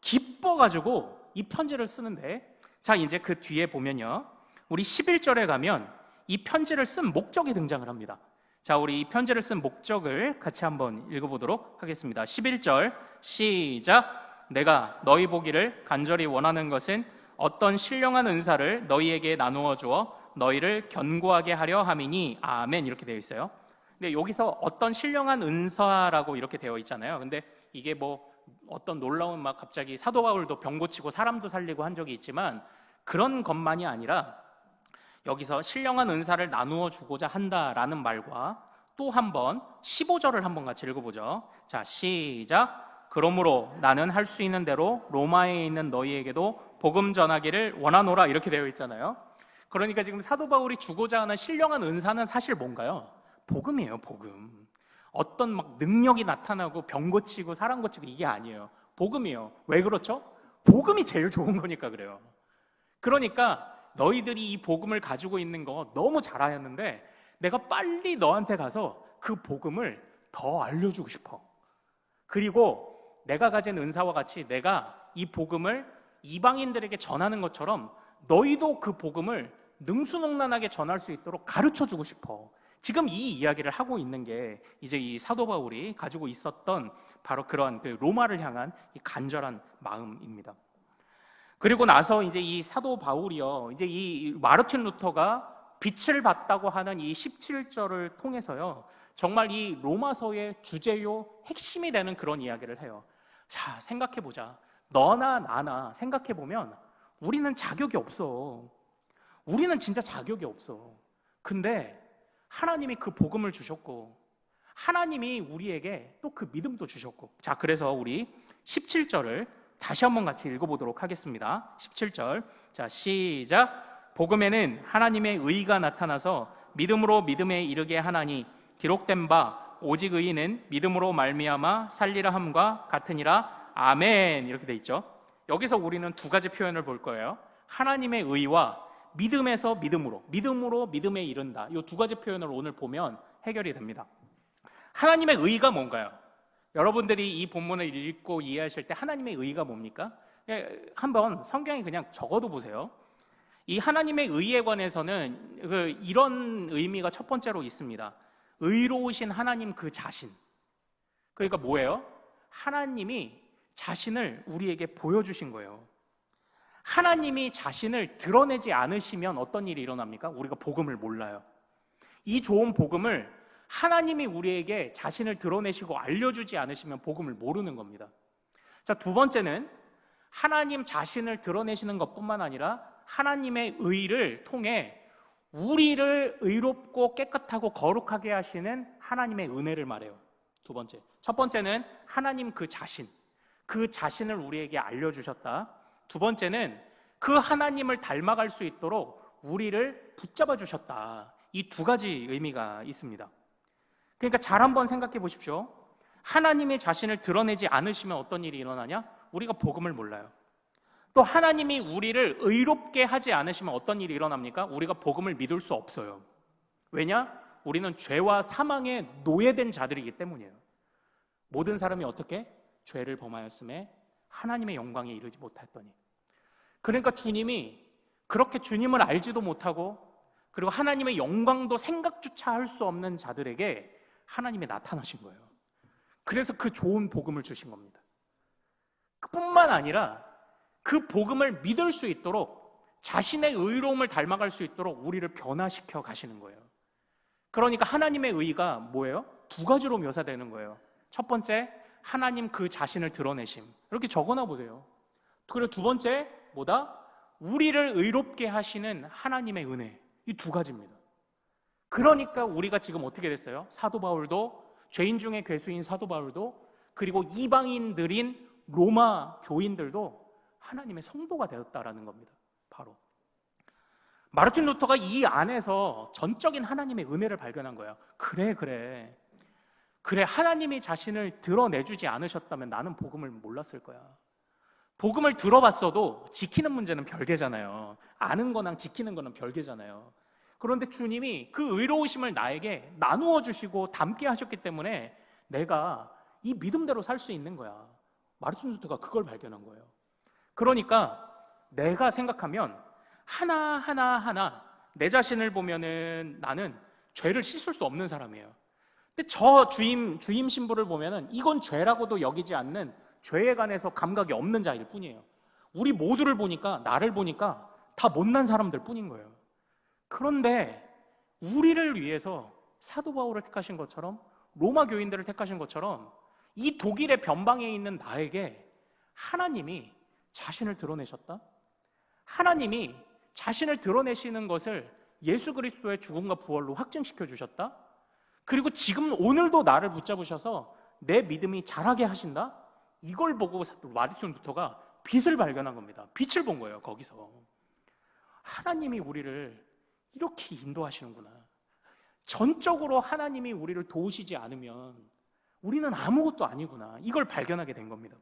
Speaker 1: 기뻐가지고 이 편지를 쓰는데, 자, 이제 그 뒤에 보면요, 우리 11절에 가면 이 편지를 쓴 목적이 등장을 합니다. 자, 우리 이 편지를 쓴 목적을 같이 한번 읽어보도록 하겠습니다. 11절 시작. 내가 너희 보기를 간절히 원하는 것은 어떤 신령한 은사를 너희에게 나누어 주어 너희를 견고하게 하려 함이니. 아멘. 이렇게 되어 있어요. 근데 여기서 어떤 신령한 은사라고 이렇게 되어 있잖아요. 근데 이게 뭐 어떤 놀라운 막 갑자기 사도 바울도 병 고치고 사람도 살리고 한 적이 있지만 그런 것만이 아니라 여기서 신령한 은사를 나누어 주고자 한다라는 말과 또 한 번 15절을 한번 같이 읽어보죠. 자, 시작. 그러므로 나는 할 수 있는 대로 로마에 있는 너희에게도 복음 전하기를 원하노라. 이렇게 되어 있잖아요. 그러니까 지금 사도 바울이 주고자 하는 신령한 은사는 사실 뭔가요? 복음이에요. 복음. 어떤 막 능력이 나타나고 병 고치고 사람 고치고 이게 아니에요. 복음이에요. 왜 그렇죠? 복음이 제일 좋은 거니까 그래요. 그러니까 너희들이 이 복음을 가지고 있는 거 너무 잘하였는데 내가 빨리 너한테 가서 그 복음을 더 알려주고 싶어. 그리고 내가 가진 은사와 같이 내가 이 복음을 이방인들에게 전하는 것처럼 너희도 그 복음을 능수능란하게 전할 수 있도록 가르쳐주고 싶어. 지금 이 이야기를 하고 있는 게 이제 이 사도 바울이 가지고 있었던 바로 그런 그 로마를 향한 이 간절한 마음입니다. 그리고 나서 이제 이 사도 바울이요, 이제 이 마르틴 루터가 빛을 봤다고 하는 이 17절을 통해서요, 정말 이 로마서의 주제요 핵심이 되는 그런 이야기를 해요. 자, 생각해보자. 너나 나나 생각해보면 우리는 자격이 없어. 우리는 진짜 자격이 없어. 근데 하나님이 그 복음을 주셨고 하나님이 우리에게 또 그 믿음도 주셨고. 자, 그래서 우리 17절을 다시 한번 같이 읽어보도록 하겠습니다. 17절. 자, 시작. 복음에는 하나님의 의가 나타나서 믿음으로 믿음에 이르게 하나니 기록된 바 오직 의인은 믿음으로 말미암아 살리라 함과 같으니라. 아멘. 이렇게 돼 있죠. 여기서 우리는 두 가지 표현을 볼 거예요. 하나님의 의와 믿음에서 믿음으로, 믿음으로 믿음에 이른다. 이 두 가지 표현을 오늘 보면 해결이 됩니다. 하나님의 의가 뭔가요? 여러분들이 이 본문을 읽고 이해하실 때 하나님의 의가 뭡니까? 한번 성경에 그냥 적어도 보세요. 이 하나님의 의에 관해서는 이런 의미가 첫 번째로 있습니다. 의로우신 하나님 그 자신. 그러니까 뭐예요? 하나님이 자신을 우리에게 보여주신 거예요. 하나님이 자신을 드러내지 않으시면 어떤 일이 일어납니까? 우리가 복음을 몰라요. 이 좋은 복음을 하나님이 우리에게 자신을 드러내시고 알려주지 않으시면 복음을 모르는 겁니다. 자, 두 번째는 하나님 자신을 드러내시는 것뿐만 아니라 하나님의 의를 통해 우리를 의롭고 깨끗하고 거룩하게 하시는 하나님의 은혜를 말해요. 두 번째. 첫 번째는 하나님 그 자신을 우리에게 알려주셨다. 두 번째는 그 하나님을 닮아갈 수 있도록 우리를 붙잡아 주셨다. 이 두 가지 의미가 있습니다. 그러니까 잘 한번 생각해 보십시오. 하나님의 자신을 드러내지 않으시면 어떤 일이 일어나냐? 우리가 복음을 몰라요. 또 하나님이 우리를 의롭게 하지 않으시면 어떤 일이 일어납니까? 우리가 복음을 믿을 수 없어요. 왜냐? 우리는 죄와 사망에 노예된 자들이기 때문이에요. 모든 사람이 어떻게? 죄를 범하였음에 하나님의 영광에 이르지 못했더니. 그러니까 주님이 그렇게 주님을 알지도 못하고 그리고 하나님의 영광도 생각조차 할 수 없는 자들에게 하나님이 나타나신 거예요. 그래서 그 좋은 복음을 주신 겁니다. 뿐만 아니라 그 복음을 믿을 수 있도록 자신의 의로움을 닮아갈 수 있도록 우리를 변화시켜 가시는 거예요. 그러니까 하나님의 의가 뭐예요? 두 가지로 묘사되는 거예요. 첫 번째, 하나님 그 자신을 드러내심. 이렇게 적어놔 보세요. 그리고 두 번째, 뭐다? 우리를 의롭게 하시는 하나님의 은혜. 이 두 가지입니다. 그러니까 우리가 지금 어떻게 됐어요? 사도 바울도, 죄인 중에 괴수인 사도 바울도, 그리고 이방인들인 로마 교인들도 하나님의 성도가 되었다라는 겁니다. 바로 마르틴 루터가 이 안에서 전적인 하나님의 은혜를 발견한 거예요. 그래 하나님이 자신을 드러내주지 않으셨다면 나는 복음을 몰랐을 거야. 복음을 들어봤어도 지키는 문제는 별개잖아요. 아는 거랑 지키는 거는 별개잖아요. 그런데 주님이 그 의로우심을 나에게 나누어 주시고 담게 하셨기 때문에 내가 이 믿음대로 살 수 있는 거야. 마르틴 루터가 그걸 발견한 거예요. 그러니까 내가 생각하면 하나하나 내 자신을 보면은 나는 죄를 씻을 수 없는 사람이에요. 근데 저 주임 신부를 보면은 이건 죄라고도 여기지 않는 죄에 관해서 감각이 없는 자일 뿐이에요. 우리 모두를 보니까, 나를 보니까 다 못난 사람들 뿐인 거예요. 그런데 우리를 위해서 사도 바울을 택하신 것처럼, 로마 교인들을 택하신 것처럼 이 독일의 변방에 있는 나에게 하나님이 자신을 드러내셨다? 하나님이 자신을 드러내시는 것을 예수 그리스도의 죽음과 부활로 확증시켜 주셨다? 그리고 지금 오늘도 나를 붙잡으셔서 내 믿음이 자라게 하신다? 이걸 보고 마르틴 루터가 빛을 발견한 겁니다. 빛을 본 거예요. 거기서 하나님이 우리를 이렇게 인도하시는구나. 전적으로 하나님이 우리를 도우시지 않으면 우리는 아무것도 아니구나. 이걸 발견하게 된 겁니다.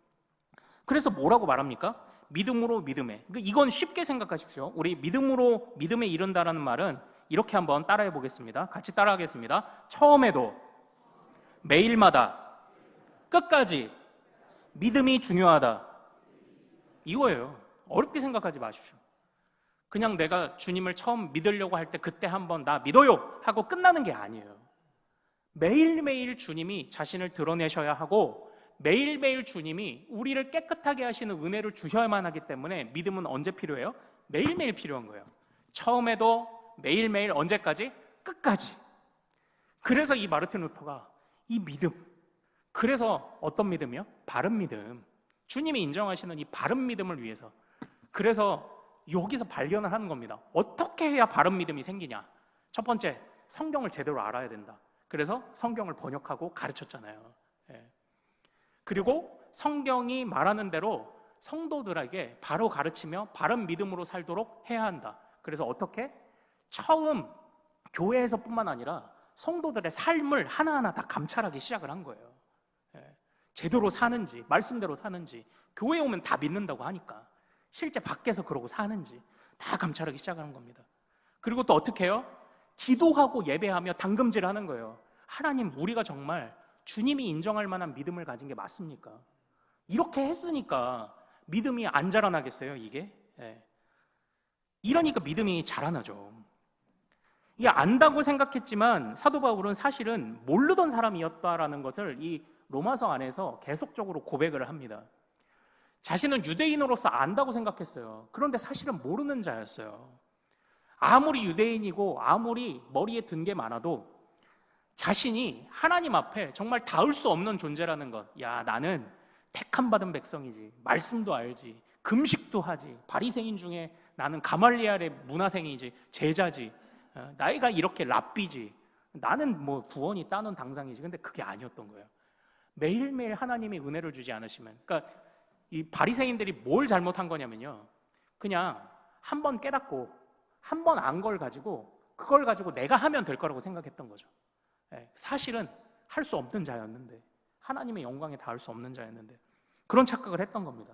Speaker 1: 그래서 뭐라고 말합니까? 믿음으로 믿음에. 이건 쉽게 생각하십시오. 우리 믿음으로 믿음에 이른다라는 말은 이렇게 한번 따라해 보겠습니다. 같이 따라하겠습니다. 처음에도, 매일마다, 끝까지 믿음이 중요하다. 이거예요. 어렵게 생각하지 마십시오. 그냥 내가 주님을 처음 믿으려고 할 때 그때 한번 나 믿어요 하고 끝나는 게 아니에요. 매일매일 주님이 자신을 드러내셔야 하고 매일매일 주님이 우리를 깨끗하게 하시는 은혜를 주셔야만 하기 때문에 믿음은 언제 필요해요? 매일매일 필요한 거예요. 처음에도, 매일매일, 언제까지? 끝까지. 그래서 이 마르틴 루터가 이 믿음, 그래서 어떤 믿음이요? 바른 믿음. 주님이 인정하시는 이 바른 믿음을 위해서. 그래서 여기서 발견을 하는 겁니다. 어떻게 해야 바른 믿음이 생기냐? 첫 번째, 성경을 제대로 알아야 된다. 그래서 성경을 번역하고 가르쳤잖아요. 그리고 성경이 말하는 대로 성도들에게 바로 가르치며 바른 믿음으로 살도록 해야 한다. 그래서 어떻게? 처음 교회에서뿐만 아니라 성도들의 삶을 하나하나 다 감찰하기 시작을 한 거예요. 제대로 사는지, 말씀대로 사는지, 교회에 오면 다 믿는다고 하니까 실제 밖에서 그러고 사는지 다 감찰하기 시작하는 겁니다. 그리고 또 어떻게 해요? 기도하고 예배하며 당금질 하는 거예요. 하나님, 우리가 정말 주님이 인정할 만한 믿음을 가진 게 맞습니까? 이렇게 했으니까 믿음이 안 자라나겠어요, 이게? 이러니까 믿음이 자라나죠. 이게 안다고 생각했지만 사도 바울은 사실은 모르던 사람이었다라는 것을 이 로마서 안에서 계속적으로 고백을 합니다. 자신은 유대인으로서 안다고 생각했어요. 그런데 사실은 모르는 자였어요. 아무리 유대인이고 아무리 머리에 든 게 많아도 자신이 하나님 앞에 정말 닿을 수 없는 존재라는 것. 야, 나는 택함 받은 백성이지, 말씀도 알지, 금식도 하지, 바리새인 중에 나는 가말리엘의 문화생이지, 제자지, 나이가 이렇게 랍비지, 나는 뭐 구원이 따놓은 당상이지. 근데 그게 아니었던 거예요. 매일매일 하나님이 은혜를 주지 않으시면, 그러니까 이 바리새인들이 뭘 잘못한 거냐면요, 그냥 한 번 깨닫고 한 번 안 걸 가지고 그걸 가지고 내가 하면 될 거라고 생각했던 거죠. 사실은 할 수 없는 자였는데, 하나님의 영광에 닿을 수 없는 자였는데 그런 착각을 했던 겁니다.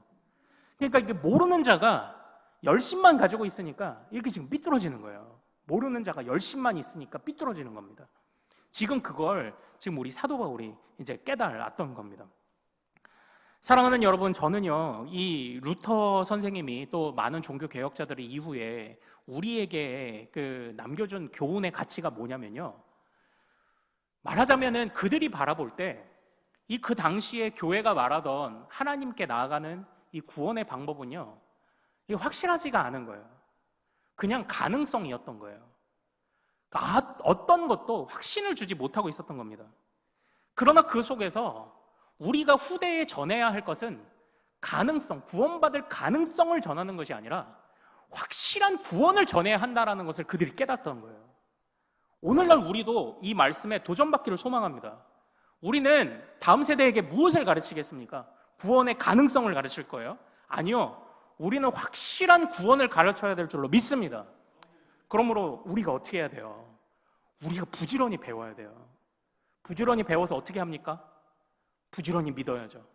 Speaker 1: 그러니까 이게 모르는 자가 열심만 가지고 있으니까 이렇게 지금 삐뚤어지는 거예요. 모르는 자가 열심만 있으니까 삐뚤어지는 겁니다. 지금 그걸 지금 우리 사도 바울이 이제 깨달았던 겁니다. 사랑하는 여러분, 저는요, 이 루터 선생님이 또 많은 종교 개혁자들의 이후에 우리에게 그 남겨준 교훈의 가치가 뭐냐면요, 말하자면은 그들이 바라볼 때 이 그 당시에 교회가 말하던 하나님께 나아가는 이 구원의 방법은요, 이게 확실하지가 않은 거예요. 그냥 가능성이었던 거예요. 그러니까 어떤 것도 확신을 주지 못하고 있었던 겁니다. 그러나 그 속에서 우리가 후대에 전해야 할 것은 가능성, 구원받을 가능성을 전하는 것이 아니라 확실한 구원을 전해야 한다는 것을 그들이 깨닫던 거예요. 오늘날 우리도 이 말씀에 도전받기를 소망합니다. 우리는 다음 세대에게 무엇을 가르치겠습니까? 구원의 가능성을 가르칠 거예요? 아니요. 우리는 확실한 구원을 가르쳐야 될 줄로 믿습니다. 그러므로 우리가 어떻게 해야 돼요? 우리가 부지런히 배워야 돼요. 부지런히 배워서 어떻게 합니까? 부지런히 믿어야죠.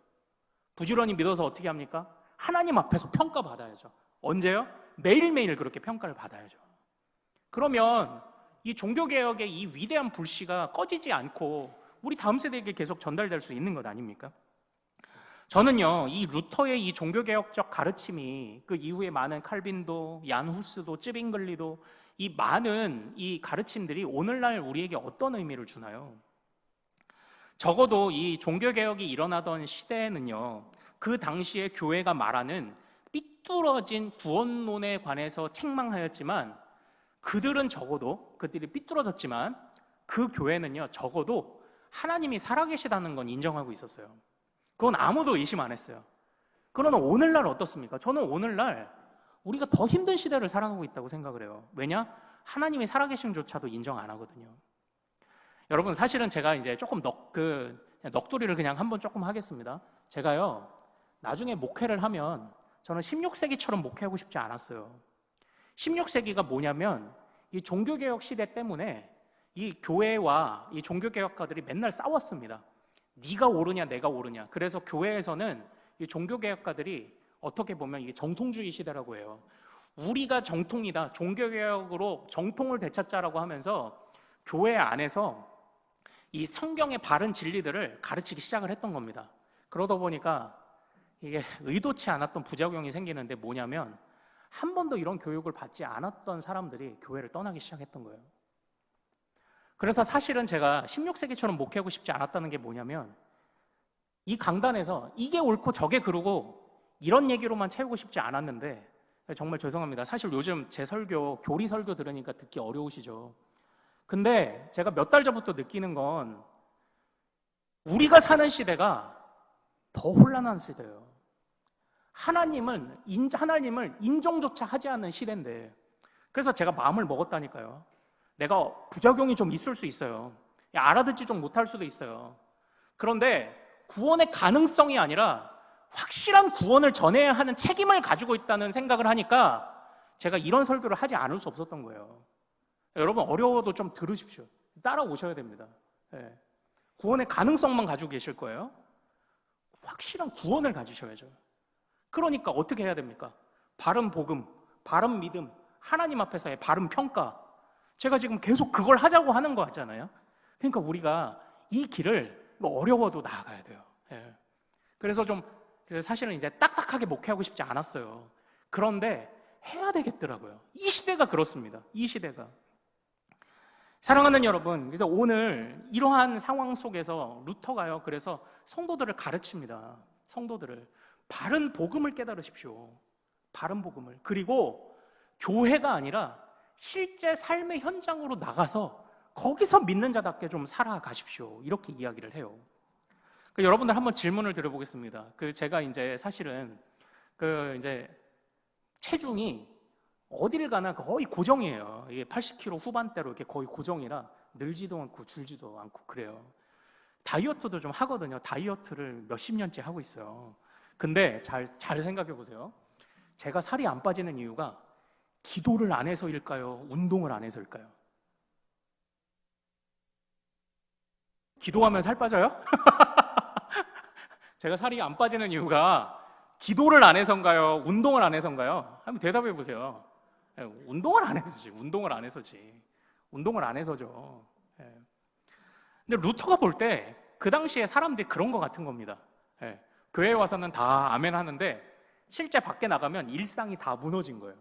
Speaker 1: 부지런히 믿어서 어떻게 합니까? 하나님 앞에서 평가받아야죠. 언제요? 매일매일 그렇게 평가를 받아야죠. 그러면 이 종교개혁의 이 위대한 불씨가 꺼지지 않고 우리 다음 세대에게 계속 전달될 수 있는 것 아닙니까? 저는요, 이 루터의 이 종교개혁적 가르침이 그 이후에 많은 칼빈도, 얀 후스도, 쯔빙글리도 이 많은 이 가르침들이 오늘날 우리에게 어떤 의미를 주나요? 적어도 이 종교개혁이 일어나던 시대에는요, 그 당시에 교회가 말하는 삐뚤어진 구원론에 관해서 책망하였지만 그들이 삐뚤어졌지만 그 교회는요, 적어도 하나님이 살아계시다는 건 인정하고 있었어요. 그건 아무도 의심 안 했어요. 그러나 오늘날 어떻습니까? 저는 오늘날 우리가 더 힘든 시대를 살아가고 있다고 생각을 해요. 왜냐? 하나님이 살아계심조차도 인정 안 하거든요. 여러분, 사실은 제가 이제 조금 넋두리를 그냥 한번 조금 하겠습니다. 제가요, 나중에 목회를 하면 저는 16세기처럼 목회하고 싶지 않았어요. 16세기가 뭐냐면 이 종교개혁 시대 때문에 이 교회와 이 종교개혁가들이 맨날 싸웠습니다. 네가 옳으냐 내가 옳으냐. 그래서 교회에서는 이 종교개혁가들이 어떻게 보면 이게 정통주의 시대라고 해요. 우리가 정통이다, 종교개혁으로 정통을 되찾자라고 하면서 교회 안에서 이 성경의 바른 진리들을 가르치기 시작을 했던 겁니다. 그러다 보니까 이게 의도치 않았던 부작용이 생기는데 뭐냐면 한 번도 이런 교육을 받지 않았던 사람들이 교회를 떠나기 시작했던 거예요. 그래서 사실은 제가 16세기처럼 목회하고 싶지 않았다는 게 뭐냐면 이 강단에서 이게 옳고 저게 그르고 이런 얘기로만 채우고 싶지 않았는데, 정말 죄송합니다. 사실 요즘 제 설교, 교리 설교 들으니까 듣기 어려우시죠. 근데 제가 몇 달 전부터 느끼는 건 우리가 사는 시대가 더 혼란한 시대예요. 하나님을 인정조차 하지 않는 시대인데, 그래서 제가 마음을 먹었다니까요. 내가 부작용이 좀 있을 수 있어요. 알아듣지 좀 못할 수도 있어요. 그런데 구원의 가능성이 아니라 확실한 구원을 전해야 하는 책임을 가지고 있다는 생각을 하니까 제가 이런 설교를 하지 않을 수 없었던 거예요. 여러분, 어려워도 좀 들으십시오. 따라오셔야 됩니다. 예. 구원의 가능성만 가지고 계실 거예요. 확실한 구원을 가지셔야죠. 그러니까 어떻게 해야 됩니까? 바른 복음, 바른 믿음, 하나님 앞에서의 바른 평가. 제가 지금 계속 그걸 하자고 하는 거 같잖아요. 그러니까 우리가 이 길을 어려워도 나아가야 돼요. 예. 그래서 사실은 이제 딱딱하게 목회하고 싶지 않았어요. 그런데 해야 되겠더라고요. 이 시대가 그렇습니다. 이 시대가. 사랑하는 여러분, 그래서 오늘 이러한 상황 속에서 루터가요, 그래서 성도들을 가르칩니다. 성도들을. 바른 복음을 깨달으십시오. 바른 복음을. 그리고 교회가 아니라 실제 삶의 현장으로 나가서 거기서 믿는 자답게 좀 살아가십시오. 이렇게 이야기를 해요. 여러분들 한번 질문을 드려보겠습니다. 제가 이제 사실은 이제 체중이 어디를 가나 거의 고정이에요. 이게 80kg 후반대로 이렇게 거의 고정이라 늘지도 않고 줄지도 않고 그래요. 다이어트도 좀 하거든요. 다이어트를 몇십 년째 하고 있어요. 근데 잘 생각해 보세요. 제가 살이 안 빠지는 이유가 기도를 안 해서일까요? 운동을 안 해서일까요? 기도하면 살 빠져요? 제가 살이 안 빠지는 이유가 기도를 안 해서인가요? 운동을 안 해서인가요? 한번 대답해 보세요. 운동을 안 해서지. 운동을 안 해서지. 운동을 안 해서죠. 근데 루터가 볼 때 그 당시에 사람들이 그런 것 같은 겁니다. 교회에 와서는 다 아멘 하는데 실제 밖에 나가면 일상이 다 무너진 거예요.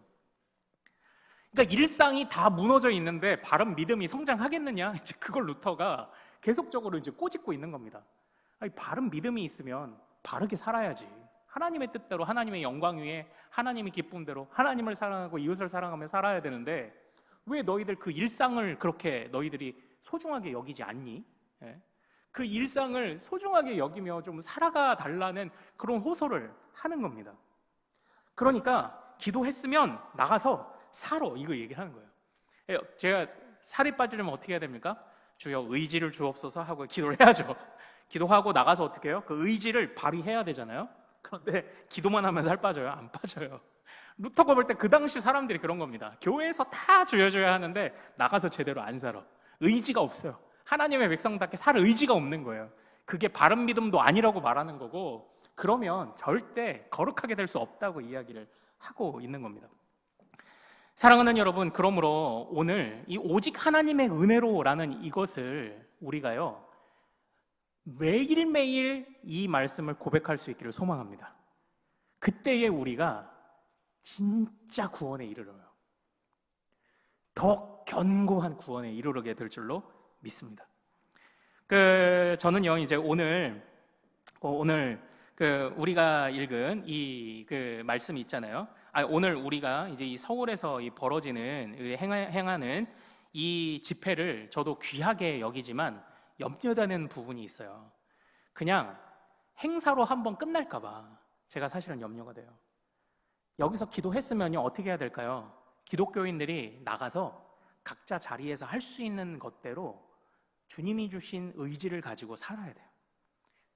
Speaker 1: 그러니까 일상이 다 무너져 있는데 바른 믿음이 성장하겠느냐? 이제 그걸 루터가 계속적으로 이제 꼬집고 있는 겁니다. 아니, 바른 믿음이 있으면 바르게 살아야지. 하나님의 뜻대로 하나님의 영광 위에 하나님의 기쁨대로 하나님을 사랑하고 이웃을 사랑하며 살아야 되는데 왜 너희들 그 일상을 그렇게 너희들이 소중하게 여기지 않니? 그 일상을 소중하게 여기며 좀 살아가 달라는 그런 호소를 하는 겁니다. 그러니까 기도했으면 나가서 살아, 이거 얘기를 하는 거예요. 제가 살이 빠지려면 어떻게 해야 됩니까? 주여 의지를 주옵소서 하고 기도를 해야죠. 기도하고 나가서 어떻게 해요? 그 의지를 발휘해야 되잖아요. 그런데 기도만 하면 살 빠져요? 안 빠져요. 루터가 볼 때 그 당시 사람들이 그런 겁니다. 교회에서 다 줘야 하는데 나가서 제대로 안 살아. 의지가 없어요. 하나님의 백성답게 살 의지가 없는 거예요. 그게 바른 믿음도 아니라고 말하는 거고, 그러면 절대 거룩하게 될 수 없다고 이야기를 하고 있는 겁니다. 사랑하는 여러분, 그러므로 오늘 이 오직 하나님의 은혜로라는 이것을 우리가요 매일매일 이 말씀을 고백할 수 있기를 소망합니다. 그때에 우리가 진짜 구원에 이르러요. 더 견고한 구원에 이르게 될 줄로 믿습니다. 저는요 이제 오늘 우리가 읽은 이 말씀이 있잖아요. 오늘 우리가 이제 이 서울에서 벌어지는 행하는 이 집회를 저도 귀하게 여기지만 염려되는 부분이 있어요. 그냥 행사로 한번 끝날까봐 제가 사실은 염려가 돼요. 여기서 기도했으면요 어떻게 해야 될까요? 기독교인들이 나가서 각자 자리에서 할 수 있는 것대로 주님이 주신 의지를 가지고 살아야 돼요.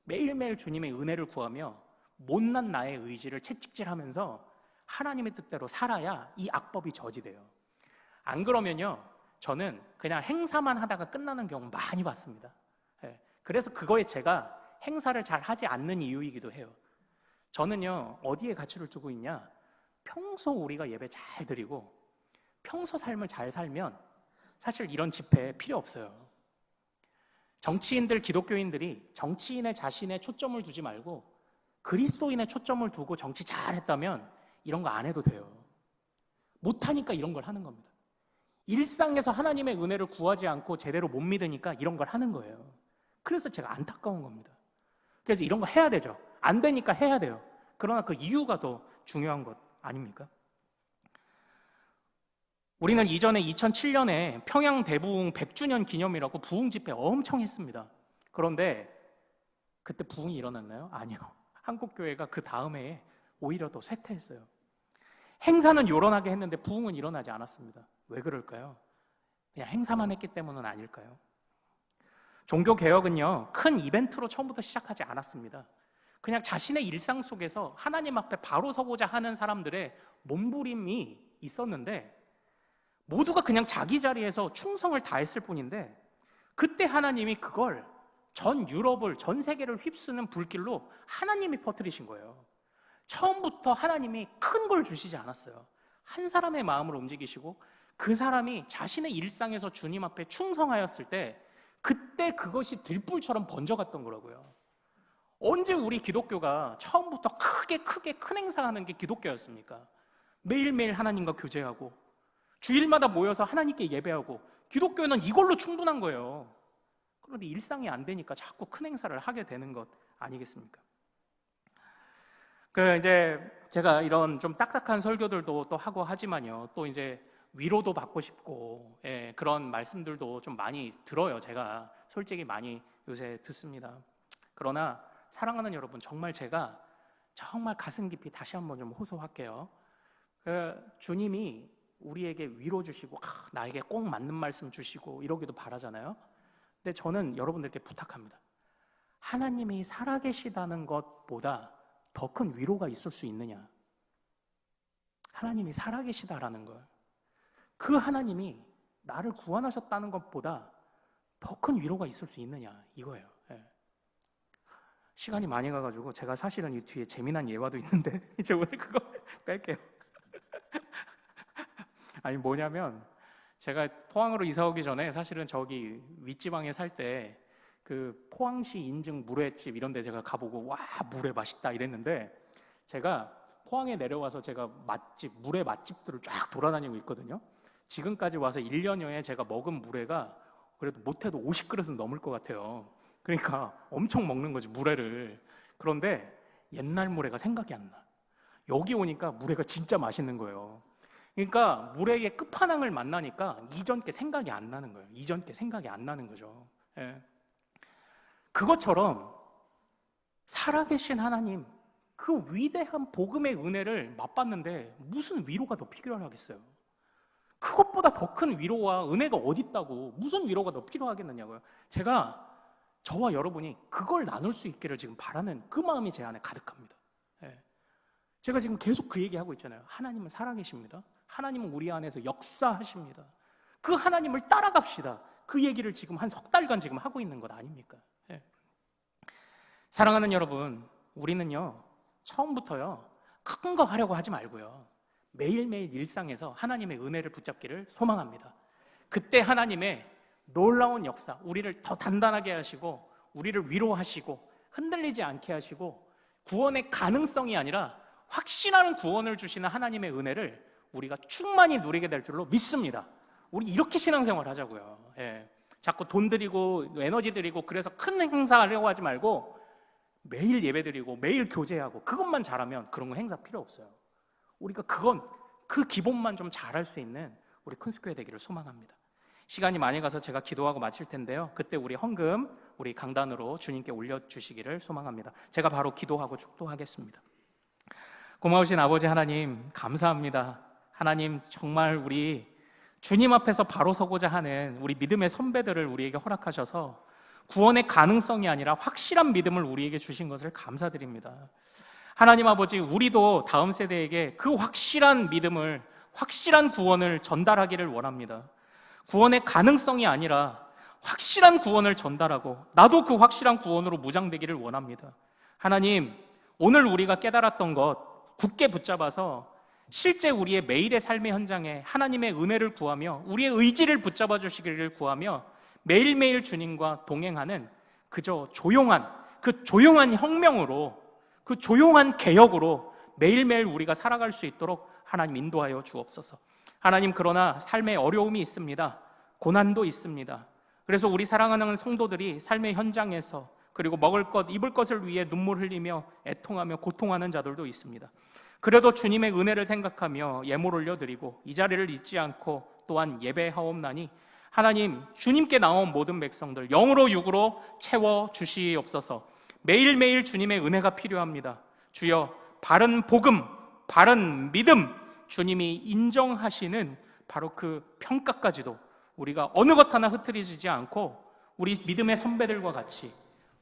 Speaker 1: 매일매일 주님의 은혜를 구하며 못난 나의 의지를 채찍질하면서 하나님의 뜻대로 살아야 이 악법이 저지돼요. 안 그러면요 저는 그냥 행사만 하다가 끝나는 경우 많이 봤습니다. 그래서 그거에 제가 행사를 잘 하지 않는 이유이기도 해요. 저는요 어디에 가치를 두고 있냐, 평소 우리가 예배 잘 드리고 평소 삶을 잘 살면 사실 이런 집회 필요 없어요. 정치인들, 기독교인들이 정치인의 자신의 초점을 두지 말고 그리스도인의 초점을 두고 정치 잘했다면 이런 거 안 해도 돼요. 못하니까 이런 걸 하는 겁니다. 일상에서 하나님의 은혜를 구하지 않고 제대로 못 믿으니까 이런 걸 하는 거예요. 그래서 제가 안타까운 겁니다. 그래서 이런 거 해야 되죠. 안 되니까 해야 돼요. 그러나 그 이유가 더 중요한 것 아닙니까? 우리는 이전에 2007년에 평양 대부흥 100주년 기념이라고 부흥 집회 엄청 했습니다. 그런데 그때 부흥이 일어났나요? 아니요. 한국교회가 그 다음 해에 오히려 더 쇠퇴했어요. 행사는 요란하게 했는데 부흥은 일어나지 않았습니다. 왜 그럴까요? 그냥 행사만 했기 때문은 아닐까요? 종교개혁은요 큰 이벤트로 처음부터 시작하지 않았습니다. 그냥 자신의 일상 속에서 하나님 앞에 바로 서고자 하는 사람들의 몸부림이 있었는데 모두가 그냥 자기 자리에서 충성을 다했을 뿐인데 그때 하나님이 그걸 전 유럽을, 전 세계를 휩쓰는 불길로 하나님이 퍼뜨리신 거예요. 처음부터 하나님이 큰 걸 주시지 않았어요. 한 사람의 마음을 움직이시고 그 사람이 자신의 일상에서 주님 앞에 충성하였을 때 그때 그것이 들불처럼 번져갔던 거라고요. 언제 우리 기독교가 처음부터 크게 큰 행사하는 게 기독교였습니까? 매일매일 하나님과 교제하고 주일마다 모여서 하나님께 예배하고 기독교는 이걸로 충분한 거예요. 그런데 일상이 안 되니까 자꾸 큰 행사를 하게 되는 것 아니겠습니까? 이제 제가 이런 좀 딱딱한 설교들도 또 하고 하지만요, 또 이제 위로도 받고 싶고, 그런 말씀들도 좀 많이 들어요. 제가 솔직히 많이 요새 듣습니다. 그러나 사랑하는 여러분, 정말 제가 정말 가슴 깊이 다시 한번 좀 호소할게요. 주님이 우리에게 위로 주시고 나에게 꼭 맞는 말씀 주시고 이러기도 바라잖아요. 근데 저는 여러분들께 부탁합니다. 하나님이 살아계시다는 것보다 더 큰 위로가 있을 수 있느냐? 하나님이 살아계시다라는 걸, 그 하나님이 나를 구원하셨다는 것보다 더 큰 위로가 있을 수 있느냐, 이거예요. 시간이 많이 가가지고 제가 사실은 이 뒤에 재미난 예화도 있는데 이제 오늘 그거 뺄게요. 아니, 뭐냐면 제가 포항으로 이사 오기 전에 사실은 저기 윗지방에 살 때 그 포항시 인증 물회집 이런 데 제가 가보고 와, 물회 맛있다 이랬는데, 제가 포항에 내려와서 제가 물회 맛집들을 쫙 돌아다니고 있거든요. 지금까지 와서 1년여에 제가 먹은 물회가 그래도 못해도 50그릇은 넘을 것 같아요. 그러니까 엄청 먹는 거지, 물회를. 그런데 옛날 물회가 생각이 안 나. 여기 오니까 물회가 진짜 맛있는 거예요. 그러니까 물회의 끝판왕을 만나니까 이전 게 생각이 안 나는 거예요. 이전 게 생각이 안 나는 거죠. 그것처럼 살아계신 하나님, 그 위대한 복음의 은혜를 맛봤는데 무슨 위로가 더 필요하겠어요? 그것보다 더 큰 위로와 은혜가 어디 있다고, 무슨 위로가 더 필요하겠느냐고요. 제가 저와 여러분이 그걸 나눌 수 있기를 지금 바라는 그 마음이 제 안에 가득합니다. 제가 지금 계속 그 얘기하고 있잖아요. 하나님은 살아계십니다. 하나님은 우리 안에서 역사하십니다. 그 하나님을 따라갑시다. 그 얘기를 지금 한 석 달간 지금 하고 있는 것 아닙니까? 사랑하는 여러분, 우리는요 처음부터요 큰 거 하려고 하지 말고요, 매일매일 일상에서 하나님의 은혜를 붙잡기를 소망합니다. 그때 하나님의 놀라운 역사, 우리를 더 단단하게 하시고 우리를 위로하시고 흔들리지 않게 하시고 구원의 가능성이 아니라 확신하는 구원을 주시는 하나님의 은혜를 우리가 충만히 누리게 될 줄로 믿습니다. 우리 이렇게 신앙생활 하자고요. 자꾸 돈 들이고 에너지 들이고 그래서 큰 행사하려고 하지 말고 매일 예배드리고 매일 교제하고 그것만 잘하면 그런 거 행사 필요 없어요. 우리가 그 기본만 좀 잘할 수 있는 우리 큰스교회 되기를 소망합니다. 시간이 많이 가서 제가 기도하고 마칠 텐데요, 그때 우리 헌금 우리 강단으로 주님께 올려주시기를 소망합니다. 제가 바로 기도하고 축도하겠습니다. 고마우신 아버지 하나님, 감사합니다. 하나님, 정말 우리 주님 앞에서 바로 서고자 하는 우리 믿음의 선배들을 우리에게 허락하셔서 구원의 가능성이 아니라 확실한 믿음을 우리에게 주신 것을 감사드립니다. 하나님 아버지, 우리도 다음 세대에게 그 확실한 믿음을, 확실한 구원을 전달하기를 원합니다. 구원의 가능성이 아니라 확실한 구원을 전달하고 나도 그 확실한 구원으로 무장되기를 원합니다. 하나님, 오늘 우리가 깨달았던 것 굳게 붙잡아서 실제 우리의 매일의 삶의 현장에 하나님의 은혜를 구하며 우리의 의지를 붙잡아 주시기를 구하며 매일매일 주님과 동행하는 그저 조용한 혁명으로, 그 조용한 개혁으로 매일매일 우리가 살아갈 수 있도록 하나님 인도하여 주옵소서. 하나님, 그러나 삶에 어려움이 있습니다. 고난도 있습니다. 그래서 우리 사랑하는 성도들이 삶의 현장에서 그리고 먹을 것, 입을 것을 위해 눈물 흘리며 애통하며 고통하는 자들도 있습니다. 그래도 주님의 은혜를 생각하며 예물 올려드리고 이 자리를 잊지 않고 또한 예배하옵나니 하나님, 주님께 나온 모든 백성들 영으로 육으로 채워주시옵소서. 매일매일 주님의 은혜가 필요합니다. 주여, 바른 복음, 바른 믿음, 주님이 인정하시는 바로 그 평가까지도 우리가 어느 것 하나 흐트리지 않고 우리 믿음의 선배들과 같이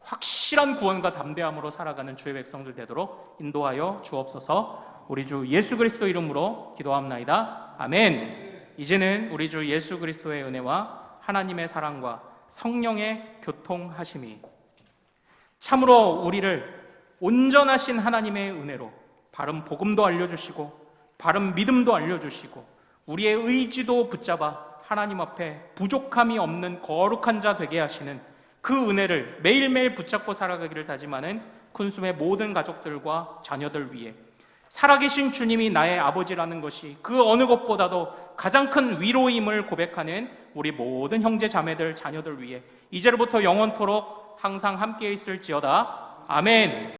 Speaker 1: 확실한 구원과 담대함으로 살아가는 주의 백성들 되도록 인도하여 주옵소서. 우리 주 예수 그리스도 이름으로 기도합나이다. 아멘. 이제는 우리 주 예수 그리스도의 은혜와 하나님의 사랑과 성령의 교통하심이 참으로 우리를 온전하신 하나님의 은혜로 바른 복음도 알려주시고 바른 믿음도 알려주시고 우리의 의지도 붙잡아 하나님 앞에 부족함이 없는 거룩한 자 되게 하시는 그 은혜를 매일매일 붙잡고 살아가기를 다짐하는 쿤숨의 모든 가족들과 자녀들 위해 살아계신 주님이 나의 아버지라는 것이 그 어느 것보다도 가장 큰 위로임을 고백하는 우리 모든 형제 자매들 자녀들 위해 이제로부터 영원토록 항상 함께 있을지어다. 아멘.